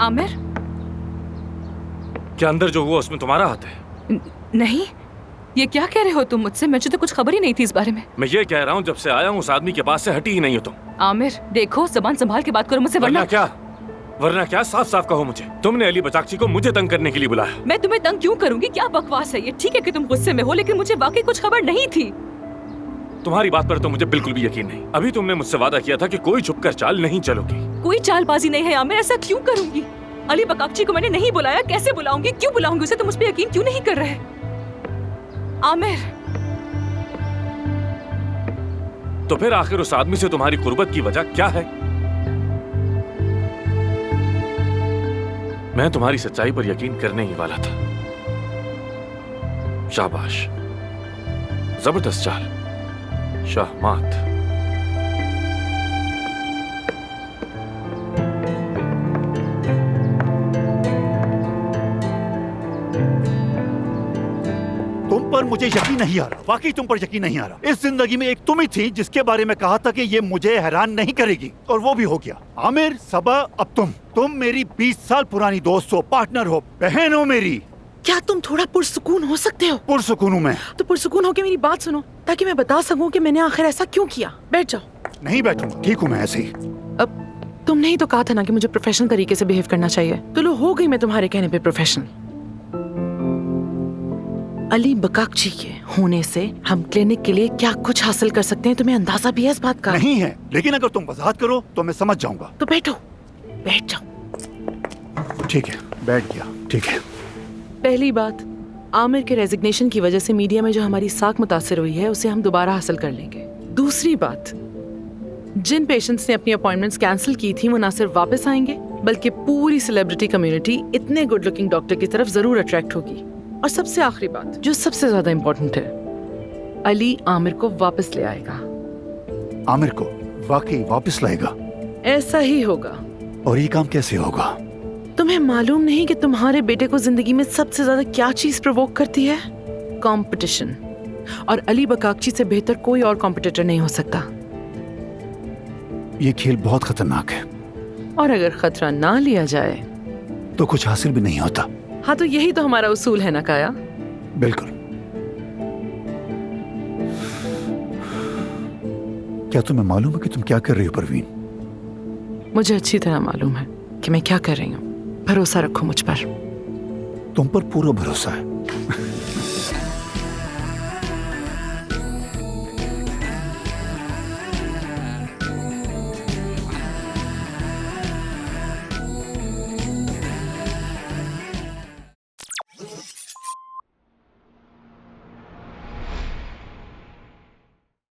आमिर, क्या अंदर जो हुआ उसमें तुम्हारा हाथ है? नहीं, ये क्या कह रहे हो तुम मुझसे? मुझे तो कुछ खबर ही नहीं थी इस बारे में। मैं ये कह रहा हूँ जब से आया हूँ उस आदमी के पास से हटी ही नहीं हो तुम। आमिर देखो, जबान संभाल के बात करो मुझसे, वरना क्या? साफ साफ कहो मुझे, तुमने अली बकाक्ची को मुझे तंग करने के लिए बुलाया। मैं तुम्हें तंग क्यों करूंगी? क्या बकवास है ये? ठीक है कि तुम गुस्से में हो, लेकिन मुझे वाकई कुछ खबर नहीं थी। तुम्हारी बात पर तो मुझे बिल्कुल भी यकीन नहीं। अभी तुमने मुझसे वादा किया था कि कोई छुपकर चाल नहीं चलोगी। कोई चालबाजी नहीं है आमिर, ऐसा क्यों करूंगी? अली बकाक्ची को मैंने नहीं बुलाया, कैसे बुलाऊंगी? क्यों बुलाऊंगी उसे? तुम उस पर यकीन क्यों नहीं कर रहे आमिर? तो फिर आखिर उस आदमी से तुम्हारी कुर्बत की वजह क्या है? मैं तुम्हारी सच्चाई पर यकीन करने ही वाला था। शाबाश, जबरदस्त चाल, शाहमात। तुम पर मुझे यकीन नहीं आ रहा, वाकई तुम पर यकीन नहीं आ रहा। इस जिंदगी में एक तुम ही थी जिसके बारे में कहा था कि ये मुझे हैरान नहीं करेगी, और वो भी हो गया। आमिर, सबा, अब तुम मेरी 20 साल पुरानी दोस्त हो, पार्टनर हो, बहन हो मेरी। क्या तुम थोड़ा पुरसुकून हो सकते हो? पुरसुकून हूँ मैं। तो पुरसुकून होकर मेरी बात सुनो, ताकि मैं बता सकूं कि मैंने आखिर ऐसा क्यों किया। बैठ जाओ। नहीं बैठूंगा, ठीक हूँ मैं ऐसे ही। अब तुमने ही तो कहा था ना कि मुझे प्रोफेशनल तरीके से बिहेव करना चाहिए, तो लो हो गई मैं तुम्हारे कहने पे प्रोफेशनल। अली बकाक्ची के होने से हम क्लिनिक के लिए क्या कुछ हासिल कर सकते हैं, तुम्हें अंदाजा भी है इस बात का? नहीं है, लेकिन अगर तुम वजाहत करो तो मैं समझ जाऊंगा। तो बैठो, बैठ जाओ। ठीक है, बैठ गया। ठीक है। पहली बात, आमिर के रेजिग्नेशन की वजह से मीडिया में जो हमारी साख मुतासिर हुई है उसे हम दोबारा हासिल कर लेंगे। दूसरी बात, जिन पेशेंट्स ने अपनी अपॉइंटमेंट्स कैंसिल की थी वो ना सिर्फ वापस आएंगे, बल्कि पूरी सेलिब्रिटी कम्युनिटी इतने गुड लुकिंग डॉक्टर की तरफ जरूर अट्रैक्ट होगी। और सबसे आखिरी बात, जो सबसे ज्यादा इंपॉर्टेंट है, अली आमिर को वापस ले आएगा। आमिर को वाकई वापस लाएगा? ऐसा ही होगा। और ये काम कैसे होगा? तुम्हें मालूम नहीं कि तुम्हारे बेटे को जिंदगी में सबसे ज्यादा क्या चीज प्रोवोक करती है? कंपटीशन। और अली बकाक्ची से बेहतर कोई और कॉम्पिटिटर नहीं हो सकता। ये खेल बहुत खतरनाक है, और अगर खतरा ना लिया जाए तो कुछ हासिल भी नहीं होता। हाँ, तो यही तो हमारा उसूल है ना काया। बिल्कुल। क्या तुम्हें मालूम है कि तुम क्या कर रही हो परवीन? मुझे अच्छी तरह मालूम है कि मैं क्या कर रही हूँ। भरोसा रखो मुझ पर। तुम पर पूरा भरोसा है।